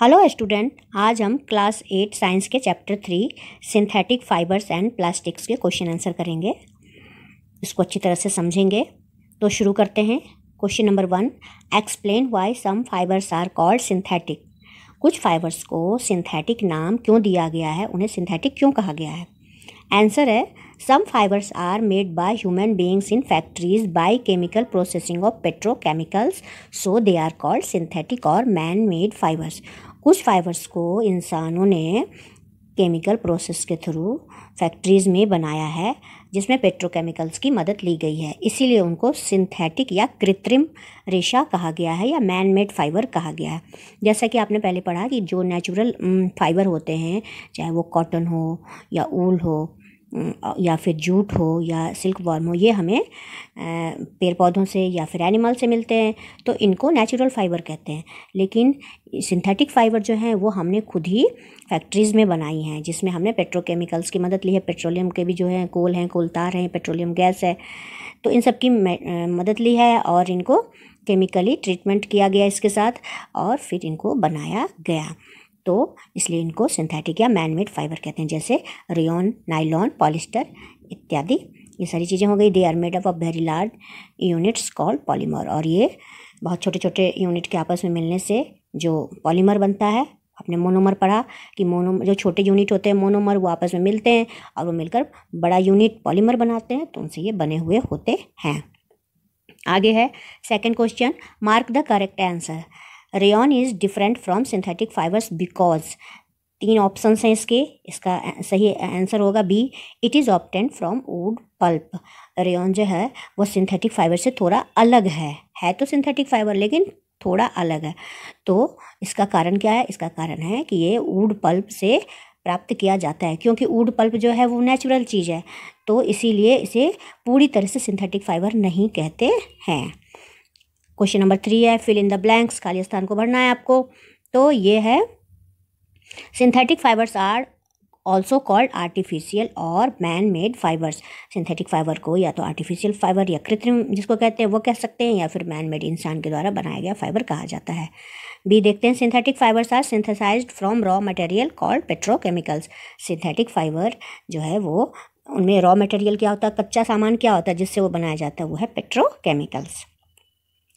Hello student, आज हम class 8 science के chapter 3 synthetic fibres and plastics के क्वेश्चन आंसर करेंगे। इसको अच्छी तरह से समझेंगे। तो शुरू करते हैं। Question number 1, explain why some fibres are called synthetic. कुछ फाइबर्स को सिंथेटिक नाम क्यों दिया गया है, उन्हें सिंथेटिक क्यों कहा गया है। आंसर है, some fibres are made by human beings in factories by chemical processing of petrochemicals, so they are called synthetic और मैन मेड फाइबर्स। कुछ फाइबर्स को इंसानों ने केमिकल प्रोसेस के थ्रू फैक्ट्रीज में बनाया है जिसमें पेट्रोकेमिकल्स की मदद ली गई है, इसीलिए उनको सिंथेटिक या कृत्रिम रेशा कहा गया है या मैन मेड फाइबर कहा गया है। जैसा कि आपने पहले पढ़ा कि जो नेचुरल फाइबर होते हैं, चाहे वो कॉटन हो या ऊल हो या फिर जूट हो या सिल्क वर्म हो, ये हमें पेड़ पौधों से या फिर एनिमल से मिलते हैं, तो इनको नेचुरल फाइबर कहते हैं। लेकिन सिंथेटिक फाइबर जो हैं वो हमने खुद ही फैक्ट्रीज़ में बनाई हैं, जिसमें हमने पेट्रोकेमिकल्स की मदद ली है। पेट्रोलियम के भी जो है कोल हैं, कोल तार हैं, पेट्रोलियम गैस है, तो इन सब की मदद ली है और इनको केमिकली ट्रीटमेंट किया गया इसके साथ और फिर इनको बनाया गया, तो इसलिए इनको सिंथेटिक या मैन मेड फाइबर कहते हैं। जैसे रेयॉन, नाइलॉन, पॉलिस्टर इत्यादि, ये सारी चीज़ें हो गई। They are made up of very large units called polymer, और ये बहुत छोटे छोटे यूनिट के आपस में मिलने से जो पॉलीमर बनता है। आपने मोनोमर पढ़ा कि मोनोमर जो छोटे यूनिट होते हैं मोनोमर, वो आपस में मिलते हैं और वो मिलकर बड़ा यूनिट पॉलीमर बनाते हैं, तो उनसे ये बने हुए होते हैं। आगे है second question, mark the correct answer. Rayon is different from synthetic fibres because. 3 options हैं इसके, इसका सही आंसर होगा B, it is obtained from wood pulp. Rayon जो है वो सिंथेटिक फाइबर से थोड़ा अलग है तो सिंथेटिक फाइबर लेकिन थोड़ा अलग है। तो इसका कारण क्या है? इसका कारण है कि ये वुड पल्प से प्राप्त किया जाता है, क्योंकि वुड पल्प जो है वो नेचुरल चीज़ है, तो इसीलिए इसे पूरी तरह से सिंथेटिक फाइबर नहीं कहते हैं। क्वेश्चन नंबर 3 है, फिल इन द ब्लैंक्स, खाली स्थान को भरना है आपको। तो ये है, synthetic fibres are also called artificial और man made fibres. Synthetic fibre को या तो आर्टिफिशियल फाइबर या कृत्रिम जिसको कहते हैं वो कह सकते हैं, या फिर मैन मेड इंसान के द्वारा बनाया गया फाइबर कहा जाता है। बी देखते हैं, synthetic fibres are synthesised from raw material called petrochemicals. Synthetic fibre जो है वो, उनमें रॉ मटेरियल क्या होता है, कच्चा सामान क्या होता है जिससे वो बनाया जाता है, वो है पेट्रोकेमिकल्स,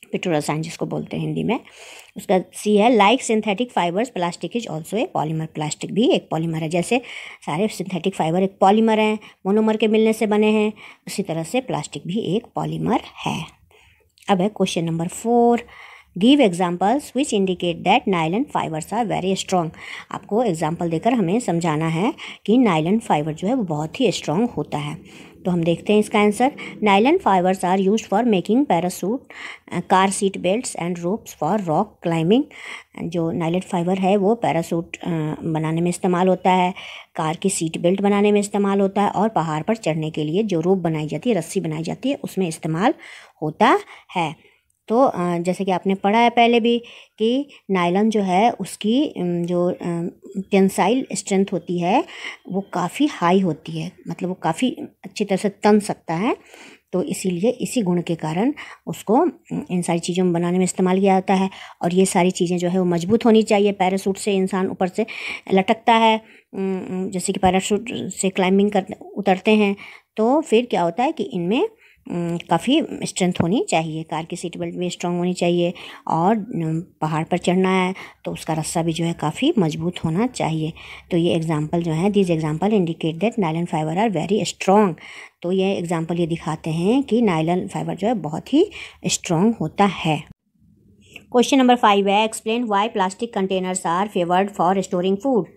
पेट्रोरसायन जिसको बोलते हैं हिंदी में। उसका सी है, like synthetic fibres plastic is also a polymer. Plastic भी एक पॉलीमर है, जैसे सारे सिंथेटिक फाइबर एक पॉलीमर हैं, मोनोमर के मिलने से बने हैं, उसी तरह से प्लास्टिक भी एक पॉलीमर है। अब है question number 4, give examples which indicate that nylon fibres are very strong. आपको एग्जाम्पल देकर हमें समझाना है कि नायलन फाइबर जो है वो बहुत ही स्ट्रॉन्ग होता है। तो हम देखते हैं इसका answer. Nylon fibres are used for making parachute, car seat belts and ropes for rock climbing. जो नायलन फाइबर है वो पैरासूट बनाने में इस्तेमाल होता है, कार की सीट बेल्ट बनाने में इस्तेमाल होता है, और पहाड़ पर चढ़ने के लिए जो रोप बनाई जाती है, रस्सी बनाई जाती है, उसमें इस्तेमाल होता है। तो जैसे कि आपने पढ़ा है पहले भी कि नायलॉन जो है उसकी जो टेंसाइल स्ट्रेंथ होती है वो काफ़ी हाई होती है, मतलब वो काफ़ी अच्छी तरह से तन सकता है, तो इसीलिए इसी गुण के कारण उसको इन सारी चीज़ों में बनाने में इस्तेमाल किया जाता है। और ये सारी चीज़ें जो है वो मजबूत होनी चाहिए। पैराशूट से इंसान ऊपर से लटकता है, जैसे कि पैराशूट से क्लाइंबिंग कर उतरते हैं, तो फिर क्या होता है कि इनमें काफ़ी स्ट्रेंथ होनी चाहिए। कार की सीट बेल्ट भी स्ट्रांग होनी चाहिए, और पहाड़ पर चढ़ना है तो उसका रस्सा भी जो है काफ़ी मजबूत होना चाहिए। तो ये एग्जांपल जो है, this example indicate that nylon fibre are very strong. तो ये एग्जांपल ये दिखाते हैं कि नायलॉन फाइबर जो है बहुत ही स्ट्रॉन्ग होता है। क्वेश्चन नंबर 5 है, explain why plastic containers are favoured for storing food.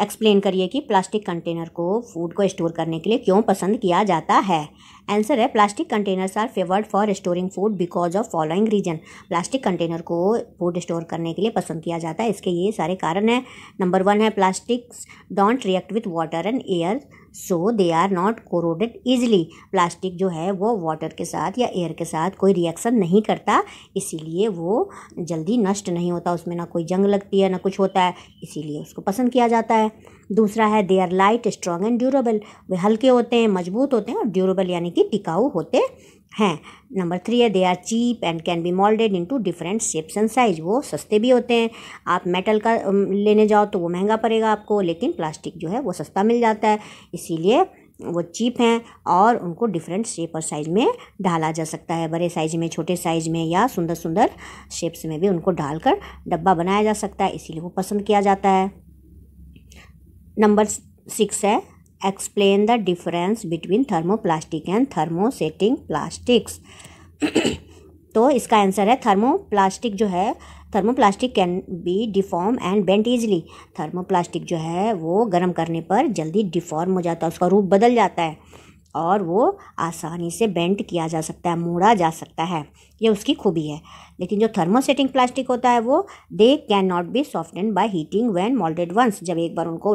Explain करिए कि प्लास्टिक कंटेनर को फूड को स्टोर करने के लिए क्यों पसंद किया जाता है। आंसर है, plastic containers are favoured for storing food because of following reason. Plastic container को फूड स्टोर करने के लिए पसंद किया जाता है, इसके ये सारे कारण हैं। नंबर 1 है, plastics don't react with water and air, so they are not corroded easily. Plastic जो है वो वाटर के साथ या एयर के साथ कोई रिएक्शन नहीं करता, इसीलिए वो जल्दी नष्ट नहीं होता, उसमें ना कोई जंग लगती है ना कुछ होता है, इसीलिए उसको पसंद किया जाता है। दूसरा है, they are light, strong and durable. वे हल्के होते हैं, मजबूत होते हैं और ड्यूरेबल यानी कि टिकाऊ होते हैं। नंबर 3 है they are cheap and can be moulded into different shapes and size. वो सस्ते भी होते हैं, आप मेटल का लेने जाओ तो वो महंगा पड़ेगा आपको, लेकिन प्लास्टिक जो है वो सस्ता मिल जाता है, इसीलिए वो चीप हैं और उनको डिफरेंट शेप और साइज़ में ढाला जा सकता है, बड़े साइज़ में, छोटे साइज़ में या सुंदर सुंदर शेप्स में भी उनको ढालकर डब्बा बनाया जा सकता है, इसीलिए वो पसंद किया जाता है। नंबर 6 है explain the difference between thermoplastic and thermosetting plastics. तो इसका आंसर है थर्मोप्लास्टिक जो है, thermoplastic can be deform and bent easily. Thermoplastic जो है वो गर्म करने पर जल्दी डिफॉर्म हो जाता है, उसका रूप बदल जाता है और वो आसानी से बेंट किया जा सकता है, मोड़ा जा सकता है, ये उसकी खूबी है। लेकिन जो थर्मोसेटिंग प्लास्टिक होता है वो they can not be softened by heating when moulded once. जब एक बार उनको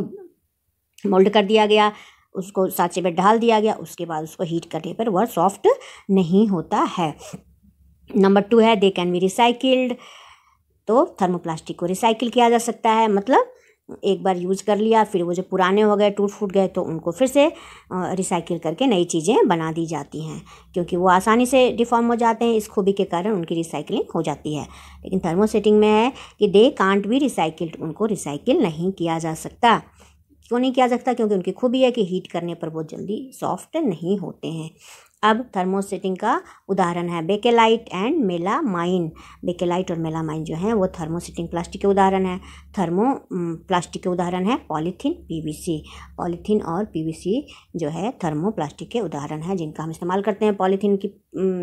मोल्ड कर दिया गया, उसको सांचे में ढाल दिया गया, उसके बाद उसको हीट करने पर वह सॉफ्ट नहीं होता है। नंबर 2 है दे कैन बी रिसाइकिल्ड। तो थर्मोप्लास्टिक को रिसाइकिल किया जा सकता है, मतलब एक बार यूज कर लिया, फिर वो जो पुराने हो गए, टूट फूट गए, तो उनको फिर से रिसाइकिल करके नई चीज़ें बना दी जाती हैं, क्योंकि वो आसानी से डिफॉर्म हो जाते हैं, इस खूबी के कारण उनकी रिसाइकलिंग हो जाती है। लेकिन थर्मोसेटिंग में है कि दे कांट बी रिसाइकिल्ड, उनको रिसाइकिल नहीं किया जा सकता। क्यों नहीं किया जा सकता? क्योंकि उनकी खूबी है कि हीट करने पर वो जल्दी सॉफ्ट नहीं होते हैं। अब थर्मोसेटिंग का उदाहरण है बेकेलाइट एंड मेलामाइन। बेकेलाइट और मेलामाइन जो हैं वो थर्मोसेटिंग प्लास्टिक के उदाहरण है। थर्मो प्लास्टिक के उदाहरण है पॉलीथीन, पीवीसी। पॉलीथीन और पीवीसी जो है थर्मो प्लास्टिक के उदाहरण है, जिनका हम इस्तेमाल करते हैं। पॉलीथीन की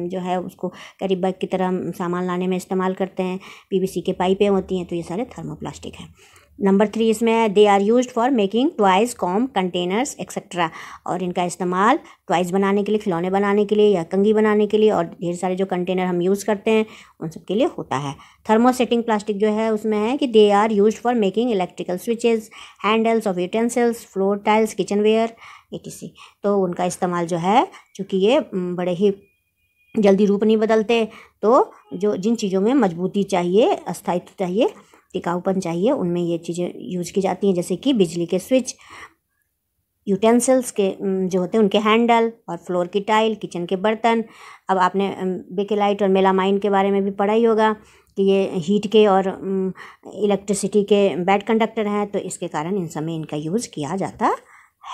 जो है उसको कैरी बैग की तरह सामान लाने में इस्तेमाल करते हैं। पीवीसी के पाइपें होती हैं, तो ये सारे थर्मोप्लास्टिक हैं। नंबर 3 इसमें है they are used for making toys, comb, containers etcetera. और इनका इस्तेमाल टॉयज बनाने के लिए, खिलौने बनाने के लिए या कंघी बनाने के लिए, और ढेर सारे जो कंटेनर हम यूज़ करते हैं उन सब के लिए होता है। थर्मोसेटिंग प्लास्टिक जो है उसमें है कि they are used for making electrical switches, handles of utensils, floor tiles, kitchenware etc। तो उनका इस्तेमाल जो है, चूँकि ये बड़े ही जल्दी रूप नहीं बदलते, तो जो जिन चीज़ों में मजबूती चाहिए, अस्थायित्व चाहिए, टिकाऊपन चाहिए, उनमें ये चीज़ें यूज़ की जाती हैं, जैसे कि बिजली के स्विच, यूटेंसिल्स के जो होते हैं उनके हैंडल, और फ्लोर की टाइल, किचन के बर्तन। अब आपने बेकेलाइट और मेलामाइन के बारे में भी पढ़ा ही होगा कि ये हीट के और इलेक्ट्रिसिटी के बैड कंडक्टर हैं, तो इसके कारण इन समय इनका यूज़ किया जाता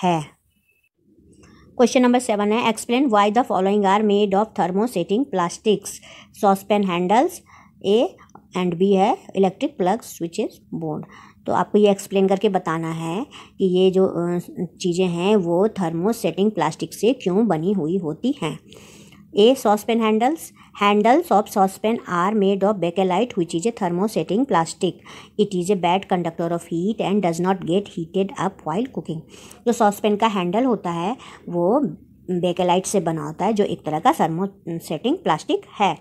है। क्वेश्चन नंबर 7 है explain why the following are made of thermosetting plastics. Saucepan handles A and B है इलेक्ट्रिक प्लग, स्विचेस, बोर्ड। तो आपको ये एक्सप्लेन करके बताना है कि ये जो चीज़ें हैं वो थर्मोसेटिंग प्लास्टिक से क्यों बनी हुई होती हैं। A saucepan handles of saucepan are made of bakelite which is a thermosetting plastic. It is a bad conductor of heat and does not get heated up while cooking. जो saucepan का handle होता है वो bakelite से बना होता है, जो एक तरह का थर्मोसेटिंग प्लास्टिक है।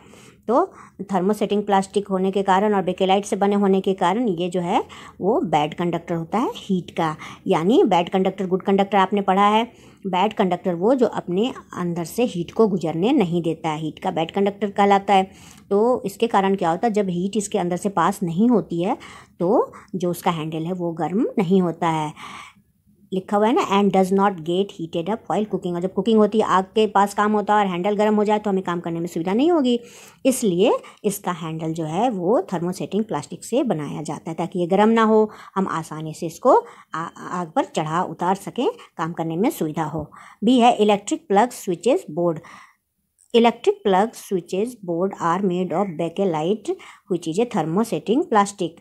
तो थर्मोसेटिंग प्लास्टिक होने के कारण और बेकेलाइट से बने होने के कारण ये जो है वो बैड कंडक्टर होता है हीट का। यानी बैड कंडक्टर, गुड कंडक्टर आपने पढ़ा है। बैड कंडक्टर वो जो अपने अंदर से हीट को गुजरने नहीं देता है, हीट का बैड कंडक्टर कहलाता है। तो इसके कारण क्या होता है, जब हीट इसके अंदर से पास नहीं होती है तो जो उसका हैंडल है वो गर्म नहीं होता है। लिखा हुआ है ना, and does not get heated up while cooking. और जब कुकिंग होती है, आग के पास काम होता है और हैंडल गर्म हो जाए तो हमें काम करने में सुविधा नहीं होगी, इसलिए इसका हैंडल जो है वो थर्मोसेटिंग प्लास्टिक से बनाया जाता है, ताकि ये गर्म ना हो, हम आसानी से इसको आग पर चढ़ा उतार सकें, काम करने में सुविधा हो। बी है electric plug switches board. Electric plug switches board are made of bakelite which is a thermosetting plastic.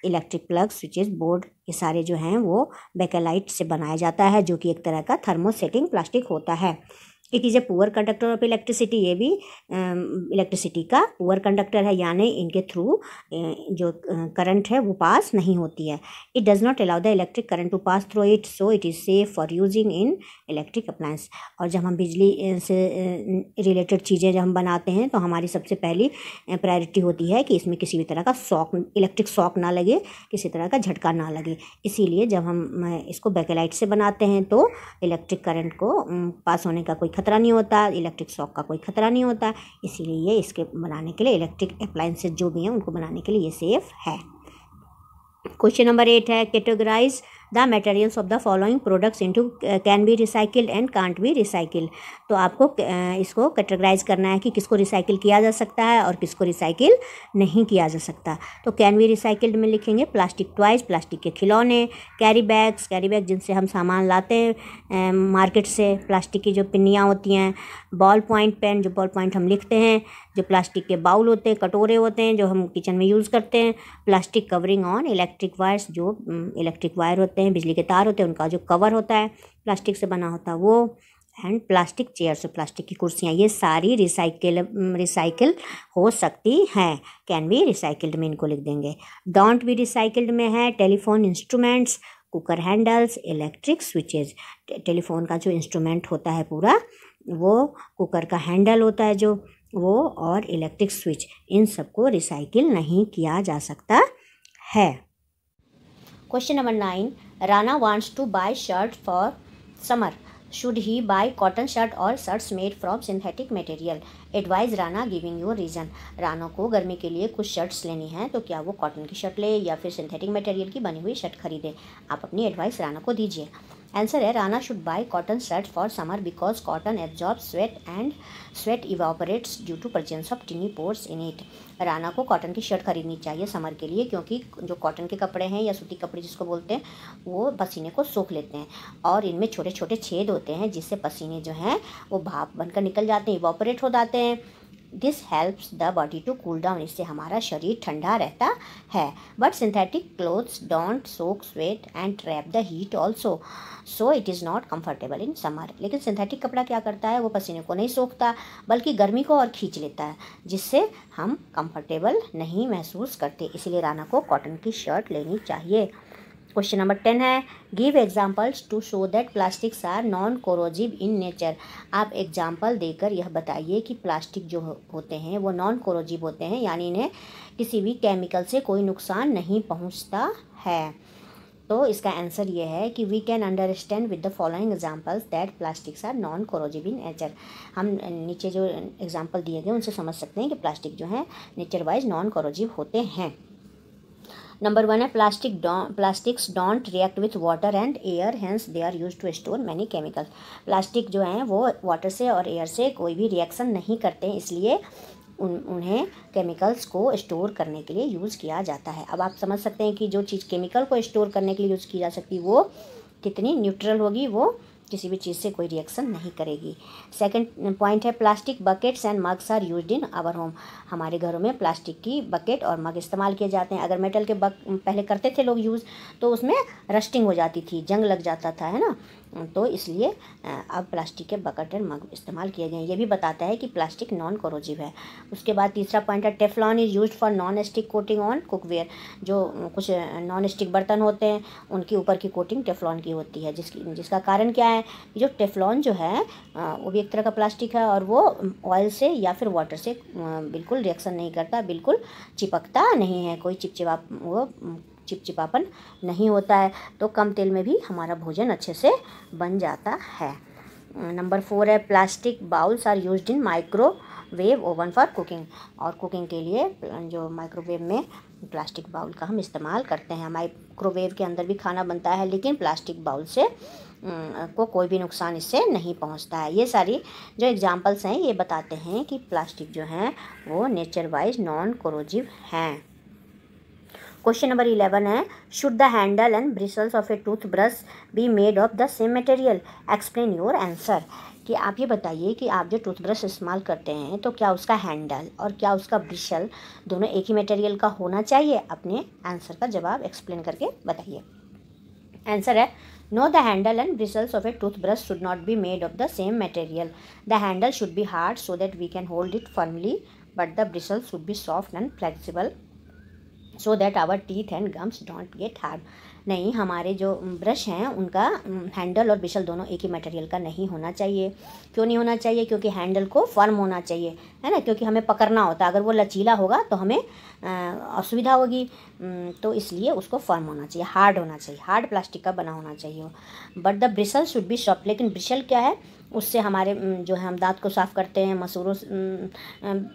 Electric plug switches board ये सारे जो हैं वो बेकेलाइट से बनाया जाता है, जो कि एक तरह का थर्मोसेटिंग प्लास्टिक होता है। It is A poor conductor of electricity. ये भी इलेक्ट्रिसिटी का पुअर कंडक्टर है, यानी इनके थ्रू जो करंट है वो पास नहीं होती है। It does not allow the electric current to pass through it, so it is safe for using in electric appliance. और जब हम बिजली से रिलेटेड चीज़ें जब हम बनाते हैं तो हमारी सबसे पहली प्रायोरिटी होती है कि इसमें किसी भी तरह का शॉक, इलेक्ट्रिक शॉक ना लगे, किसी तरह का झटका ना लगे। इसीलिए जब हम इसको बेकेलाइट से बनाते हैं तो इलेक्ट्रिक करंट को पास होने का कोई खतरा नहीं होता, इलेक्ट्रिक शॉक का कोई खतरा नहीं होता। इसीलिए इसके बनाने के लिए, इलेक्ट्रिक अप्लायंसेज जो भी हैं उनको बनाने के लिए ये सेफ है। क्वेश्चन नंबर 8 है categorise the materials of the following products into can be recycled and can't be recycled. तो आपको इसको कैटेगराइज करना है कि किसको रिसाइकिल किया जा सकता है और किसको रिसाइकिल नहीं किया जा सकता। तो कैन बी रिसाइकिल्ड में लिखेंगे प्लास्टिक टॉयज, प्लास्टिक के खिलौने, कैरी बैग जिनसे हम सामान लाते हैं मार्केट से, प्लास्टिक की जो पिन्नियाँ होती हैं, बॉल पॉइंट पेन जो बॉल पॉइंट हम लिखते हैं, जो प्लास्टिक के बाउल होते हैं, कटोरे होते हैं जो हम किचन में यूज़ करते हैं, plastic covering on electric wires, जो इलेक्ट्रिक वायर होते हैं, बिजली के तार होते हैं, उनका जो कवर होता है प्लास्टिक से बना होता है वो, एंड प्लास्टिक चेयर्स, प्लास्टिक की कुर्सियाँ, ये सारी रिसाइकिल हो सकती हैं। कैन बी रिसाइकिल्ड में इनको लिख देंगे। डोंट बी रिसाइकिल्ड में है telephone instruments, cooker handles, electric switches. Telephone का जो इंस्ट्रूमेंट होता है पूरा वो, कुकर का हैंडल होता है जो वो, और इलेक्ट्रिक स्विच, इन सबको रिसाइकिल नहीं किया जा सकता है। Question number 9, Rana wants to buy shirt for summer, should he buy cotton shirt और shirts made from synthetic material, advise Rana giving your reason. Rana को गर्मी के लिए कुछ शर्ट्स लेनी है, तो क्या वो कॉटन की शर्ट ले या फिर सिंथेटिक मटेरियल की बनी हुई शर्ट खरीदे। आप अपनी एडवाइस राना को दीजिए। आंसर है Rana should buy cotton shirt for summer because cotton absorb sweat and sweat evaporates due to presence of tiny pores in it. Rana को कॉटन की शर्ट खरीदनी चाहिए समर के लिए, क्योंकि जो कॉटन के कपड़े हैं या सूती कपड़े जिसको बोलते हैं वो पसीने को सोख लेते हैं और इनमें छोटे छोटे छेद होते हैं जिससे पसीने जो हैं वो भाप बनकर निकल जाते हैं, इवापोरेट हो जाते हैं। This helps the body to cool down, इससे हमारा शरीर ठंडा रहता है। But synthetic clothes don't soak sweat and trap the heat also, so it is not comfortable in summer. लेकिन सिंथेटिक कपड़ा क्या करता है, वो पसीने को नहीं सोखता बल्कि गर्मी को और खींच लेता है, जिससे हम कंफर्टेबल नहीं महसूस करते। इसीलिए राना को कॉटन की शर्ट लेनी चाहिए। क्वेश्चन नंबर 10 है, give examples to show that plastics are non corrosive in nature. आप एग्जाम्पल देकर यह बताइए कि प्लास्टिक जो होते हैं वो नॉन कोरोजिव होते हैं, यानी इन्हें किसी भी केमिकल से कोई नुकसान नहीं पहुंचता है। तो इसका आंसर ये है कि we can understand with the following examples that plastics are non corrosive in nature. हम नीचे जो एग्जाम्पल दिए गए उनसे समझ सकते हैं कि प्लास्टिक जो है नेचर वाइज नॉन कोरोजिव होते हैं। नंबर 1 है plastics don't react with water and air, hence they are use to store many chemicals. Plastic जो हैं वो वाटर से और एयर से कोई भी रिएक्शन नहीं करते हैं, इसलिए उन्हें केमिकल्स को स्टोर करने के लिए यूज़ किया जाता है। अब आप समझ सकते हैं कि जो चीज़ केमिकल को स्टोर करने के लिए यूज़ की जा सकती वो कितनी न्यूट्रल होगी, वो किसी भी चीज़ से कोई रिएक्शन नहीं करेगी। सेकंड पॉइंट है plastic buckets and mugs are used in our home. हमारे घरों में प्लास्टिक की बकेट और मग इस्तेमाल किए जाते हैं। अगर मेटल के पहले करते थे लोग यूज़ तो उसमें रस्टिंग हो जाती थी, जंग लग जाता था, है ना, तो इसलिए अब प्लास्टिक के बकेट और मग इस्तेमाल किए गए। ये भी बताता है कि प्लास्टिक नॉन कोरोजिव है। उसके बाद तीसरा पॉइंट है Teflon is used for non stick coating on cookware. जो कुछ नॉन स्टिक बर्तन होते हैं उनके ऊपर की कोटिंग टेफ्लॉन की होती है, जिसका कारण क्या है, जो टेफ्लॉन जो है वो भी एक तरह का प्लास्टिक है और वो ऑयल से या फिर वाटर से बिल्कुल रिएक्शन नहीं करता, बिल्कुल चिपकता नहीं है, कोई चिपचिपापन नहीं होता है, तो कम तेल में भी हमारा भोजन अच्छे से बन जाता है। नंबर 4 है plastic bowls are used in microwave oven for cooking. और कुकिंग के लिए जो माइक्रोवेव में प्लास्टिक बाउल का हम इस्तेमाल करते हैं। माइक्रोवेव के अंदर भी खाना बनता है लेकिन प्लास्टिक बाउल से को कोई भी नुकसान इससे नहीं पहुंचता है। ये सारी जो एग्जांपल्स हैं ये बताते हैं कि प्लास्टिक जो है वो नेचर वाइज नॉन कोरोजिव हैं। क्वेश्चन नंबर 11 है should the handle and bristles of a toothbrush B made of the same material, explain your answer. कि आप ये बताइए कि आप जो टूथब्रश इस्तेमाल करते हैं तो क्या उसका हैंडल और क्या उसका ब्रिशल दोनों एक ही मटेरियल का होना चाहिए। अपने आंसर का जवाब एक्सप्लेन करके बताइए। आंसर है no, the handle and bristles of a toothbrush should not be made of the same material. The handle should be hard so that we can hold it firmly, but the bristle should be soft and flexible so that our teeth and gums don't get hard. नहीं, हमारे जो brush हैं उनका handle और ब्रिशल दोनों एक ही material का नहीं होना चाहिए। क्यों नहीं होना चाहिए? क्योंकि हैंडल को फर्म होना चाहिए, है ना, क्योंकि हमें पकड़ना होता है। अगर वो लचीला होगा तो हमें असुविधा होगी, तो इसलिए उसको फर्म होना चाहिए, हार्ड होना चाहिए, हार्ड प्लास्टिक का बना होना चाहिए। But the bristle should be soft. लेकिन ब्रिशल क्या है, उससे हमारे जो है हम दांत को साफ़ करते हैं, मसूरों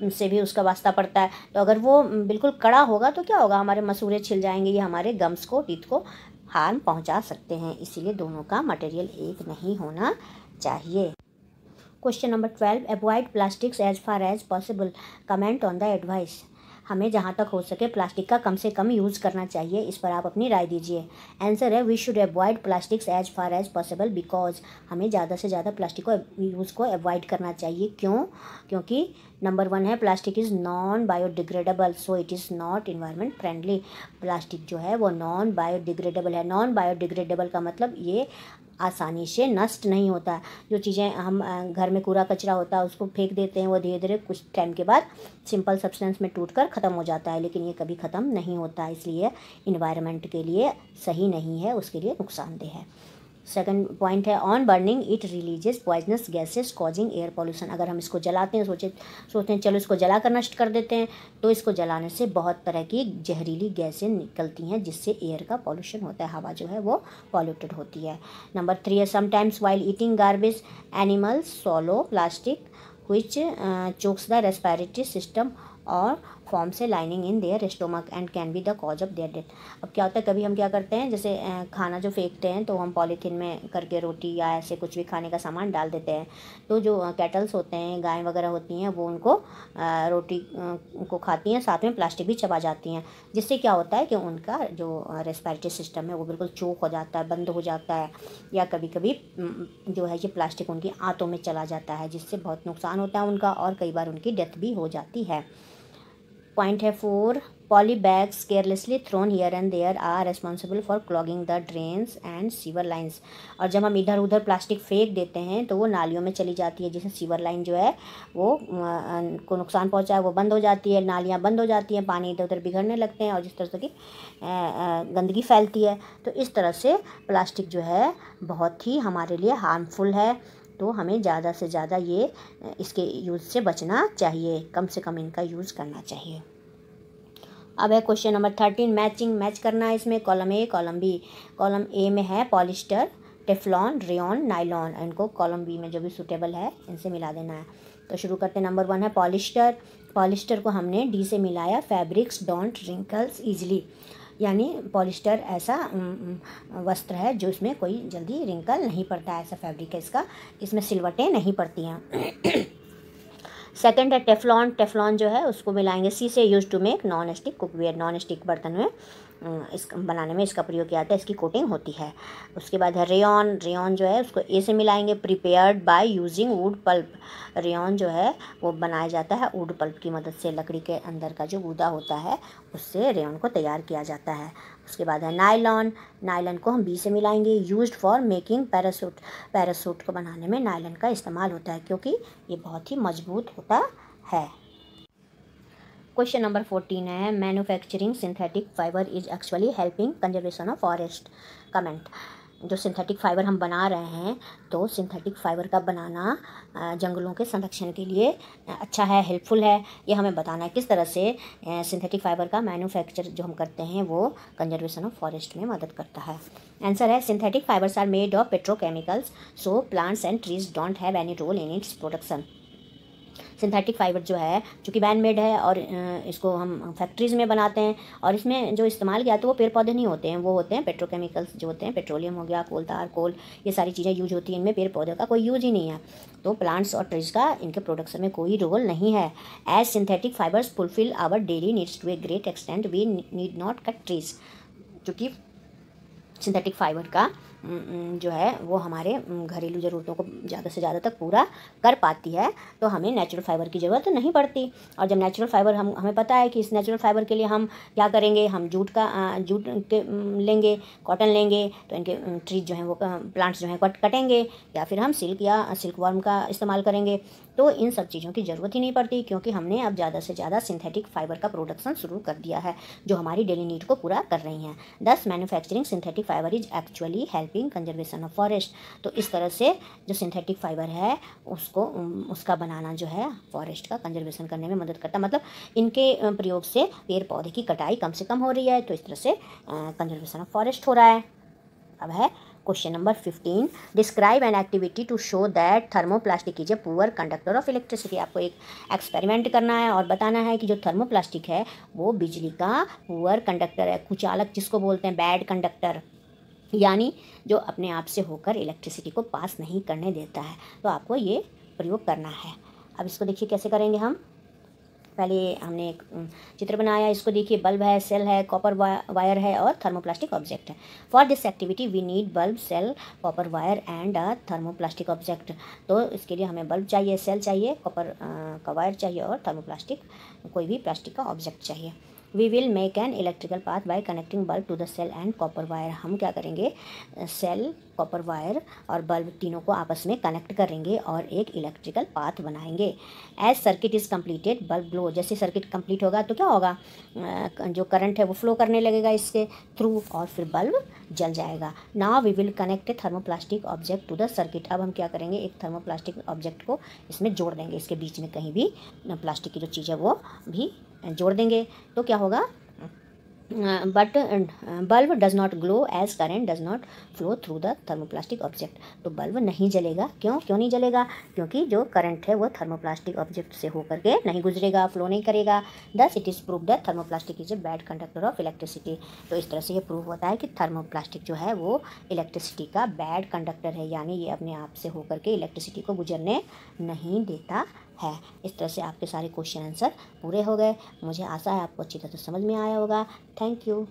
से भी उसका वास्ता पड़ता है। तो अगर वो बिल्कुल कड़ा होगा तो क्या होगा, हमारे मसूरे छिल जाएंगे, ये हमारे गम्स को, टीथ को हार्म पहुंचा सकते हैं, इसीलिए दोनों का मटेरियल एक नहीं होना चाहिए। Question number 12, avoid plastics as far as possible, comment on the advice. हमें जहाँ तक हो सके प्लास्टिक का कम से कम यूज़ करना चाहिए, इस पर आप अपनी राय दीजिए। आंसर है we should avoid plastics as far as possible because, हमें ज़्यादा से ज़्यादा प्लास्टिक को यूज़ को अवॉइड करना चाहिए। क्यों? क्योंकि नंबर 1 है plastic is non biodegradable so it is not environment friendly. Plastic जो है वो नॉन बायोडिग्रेडेबल है। नॉन बायोडिग्रेडेबल का मतलब ये आसानी से नष्ट नहीं होता। जो चीज़ें हम घर में कूड़ा कचरा होता है उसको फेंक देते हैं, वो धीरे धीरे कुछ टाइम के बाद सिंपल सब्सटेंस में टूटकर ख़त्म हो जाता है, लेकिन ये कभी ख़त्म नहीं होता, इसलिए इन्वायरमेंट के लिए सही नहीं है, उसके लिए नुकसानदेह है। सेकंड पॉइंट है on burning it releases poisonous gases causing air pollution. अगर हम इसको जलाते हैं, सोचते हैं चलो इसको जला कर नष्ट कर देते हैं, तो इसको जलाने से बहुत तरह की जहरीली गैसें निकलती हैं, जिससे एयर का पॉल्यूशन होता है, हवा जो है वो पॉल्यूटेड होती है। नंबर 3 है sometimes while eating garbage animals सॉलो plastic which chokes the respiratory system और forms a lining in their stomach and can be the cause of their death. अब क्या होता है, कभी हम क्या करते हैं, जैसे खाना जो फेंकते हैं तो हम पॉलीथीन में करके रोटी या ऐसे कुछ भी खाने का सामान डाल देते हैं, तो जो कैटल्स होते हैं, गाय वगैरह होती हैं, वो उनको रोटी को खाती हैं, साथ में प्लास्टिक भी चबा जाती हैं, जिससे क्या होता है कि उनका जो रेस्पिरेटरी सिस्टम है वो बिल्कुल चोक हो जाता है, बंद हो जाता है, या कभी कभी जो है ये प्लास्टिक उनकी आंतों में चला जाता है, जिससे बहुत नुकसान होता है उनका, और कई बार उनकी डेथ भी हो जाती है। पॉइंट है 4 poly bags carelessly thrown here and there are responsible for clogging the drains and sewer lines. और जब हम इधर उधर प्लास्टिक फेंक देते हैं तो वो नालियों में चली जाती है, जिससे सीवर लाइन जो है वो को नुकसान पहुंचा है, वो बंद हो जाती है, नालियाँ बंद हो जाती हैं, पानी इधर उधर बिगड़ने लगते हैं और जिस तरह से की गंदगी फैलती है। तो इस तरह से प्लास्टिक जो है बहुत ही हमारे लिए हार्मफुल है, तो हमें ज़्यादा से ज़्यादा ये इसके यूज़ से बचना चाहिए, कम से कम इनका यूज़ करना चाहिए। अब है क्वेश्चन नंबर 13 मैचिंग, मैच करना है इसमें column A column B. Column A में है पॉलिस्टर, टेफ्लॉन, रेयॉन, नायलॉन, इनको कॉलम बी में जो भी सूटेबल है इनसे मिला देना है। तो शुरू करते हैं। नंबर 1 है पॉलिस्टर। पॉलिस्टर को हमने डी से मिलाया, फैब्रिक्स डोंट रिंकल्स ईजिली, यानी पॉलिस्टर ऐसा वस्त्र है जो इसमें कोई जल्दी रिंकल नहीं पड़ता है, ऐसा फैब्रिक है इसका, इसमें सिलवटें नहीं पड़ती हैं। सेकंड है टेफ्लॉन। टेफ्लॉन जो है उसको मिलाएंगे सी से, use to make non stick cookware, non stick बर्तन में इस बनाने में इसका प्रयोग किया जाता है, इसकी कोटिंग होती है। उसके बाद है रेयॉन। रेयॉन जो है उसको ए से मिलाएंगे, prepared by using would pulp. Rayon जो है वो बनाया जाता है वुड पल्प की मदद से, लकड़ी के अंदर का जो गूदा होता है उससे रेयॉन को तैयार किया जाता है। उसके बाद है नायलॉन। नायलॉन को हम बी से मिलाएंगे, used for making parachute. Parachute को बनाने में नायलॉन का इस्तेमाल होता है क्योंकि ये बहुत ही मजबूत होता है। क्वेश्चन नंबर 14 है manufacturing synthetic fibre is actually helping conservation of forest. Comment, जो सिंथेटिक फाइबर हम बना रहे हैं तो सिंथेटिक फाइबर का बनाना जंगलों के संरक्षण के लिए अच्छा है, हेल्पफुल है, ये हमें बताना है किस तरह से सिंथेटिक फाइबर का मैन्युफैक्चर जो हम करते हैं वो कंजर्वेशन ऑफ फॉरेस्ट में मदद करता है। आंसर है synthetic fibres are made of petrochemicals so plants and trees don't have any role in its production. Synthetic fibre जो है चूँकि मैन मेड है और इसको हम फैक्ट्रीज़ में बनाते हैं, और इसमें जो इस्तेमाल किया तो वो पेड़ पौधे नहीं होते हैं, वो होते हैं पेट्रोकेमिकल्स जो होते हैं, पेट्रोलियम हो गया, कोलतार, कोल, ये सारी चीज़ें यूज होती हैं, इनमें पेड़ पौधे का कोई यूज ही नहीं है, तो प्लांट्स और ट्रीज का इनके प्रोडक्शन में कोई रोल नहीं है। As synthetic fibres fulfil our daily needs to a great extent we need not cut trees. चूँकि सिंथेटिक फाइबर का जो है वो हमारे घरेलू ज़रूरतों को ज़्यादा से ज़्यादा तक पूरा कर पाती है, तो हमें नेचुरल फाइबर की ज़रूरत नहीं पड़ती। और जब नेचुरल फाइबर हमें पता है कि इस नेचुरल फाइबर के लिए हम क्या करेंगे, हम जूट के लेंगे, कॉटन लेंगे, तो इनके ट्रीज जो हैं वो प्लांट्स जो हैं कटेंगे, या फिर हम सिल्क या सिल्क वर्म का इस्तेमाल करेंगे, तो इन सब चीज़ों की ज़रूरत ही नहीं पड़ती क्योंकि हमने अब ज़्यादा से ज़्यादा सिंथेटिक फाइबर का प्रोडक्शन शुरू कर दिया है जो हमारी डेली नीड को पूरा कर रही हैं। दस manufacturing synthetic fibre is actually helping conservation of forest. तो इस तरह से जो सिंथेटिक फाइबर है उसका बनाना जो है फॉरेस्ट का कंजर्वेशन करने में मदद करता है, मतलब इनके प्रयोग से पेड़ पौधे की कटाई कम से कम हो रही है, तो इस तरह से कंजर्वेशन ऑफ फॉरेस्ट हो रहा है। अब है question number 15 describe an activity to show that thermoplastic is a poor conductor of electricity. आपको एक एक्सपेरिमेंट करना है और बताना है कि जो थर्मोप्लास्टिक है वो बिजली का पुअर कंडक्टर है, कुचालक जिसको बोलते हैं, बैड कंडक्टर। यानी जो अपने आप से होकर इलेक्ट्रिसिटी को पास नहीं करने देता है। तो आपको ये प्रयोग करना है। अब इसको देखिए कैसे करेंगे हम। पहले हमने एक चित्र बनाया, इसको देखिए बल्ब है, सेल है, कॉपर वायर है और थर्मोप्लास्टिक ऑब्जेक्ट है। For this activity we need bulb, cell, copper wire and a thermoplastic object. तो इसके लिए हमें बल्ब चाहिए, सेल चाहिए, कॉपर का वायर चाहिए और थर्मोप्लास्टिक कोई भी प्लास्टिक का ऑब्जेक्ट चाहिए। We will make an electrical path by connecting bulb to the cell and copper wire. हम क्या करेंगे, सेल, कॉपर वायर और बल्ब तीनों को आपस में कनेक्ट करेंगे और एक इलेक्ट्रिकल पाथ बनाएंगे। As circuit is completed bulb glow. जैसे सर्किट कंप्लीट होगा तो क्या होगा, जो करंट है वो फ्लो करने लगेगा इसके थ्रू और फिर बल्ब जल जाएगा। Now we will connect a thermoplastic object to the circuit. अब हम क्या करेंगे, एक थर्मोप्लास्टिक ऑब्जेक्ट को इसमें जोड़ देंगे, इसके बीच में कहीं भी प्लास्टिक की जो चीज़ है वो भी जोड़ देंगे। तो क्या होगा, but bulb does not glow as current does not flow through the thermoplastic object. तो बल्ब नहीं जलेगा। क्यों नहीं जलेगा, क्योंकि जो करंट है वो थर्मोप्लास्टिक ऑब्जेक्ट से होकर के नहीं गुजरेगा, फ्लो नहीं करेगा। Thus it is prove that thermoplastic is A bad conductor of electricity. तो इस तरह से ये प्रूव होता है कि थर्मोप्लास्टिक जो है वो इलेक्ट्रिसिटी का बैड कंडक्टर है, यानी ये अपने आप से होकर के इलेक्ट्रिसिटी को गुजरने नहीं देता है। इस तरह से आपके सारे क्वेश्चन आंसर पूरे हो गए। मुझे आशा है आपको अच्छी तरह से समझ में आया होगा। Thank you.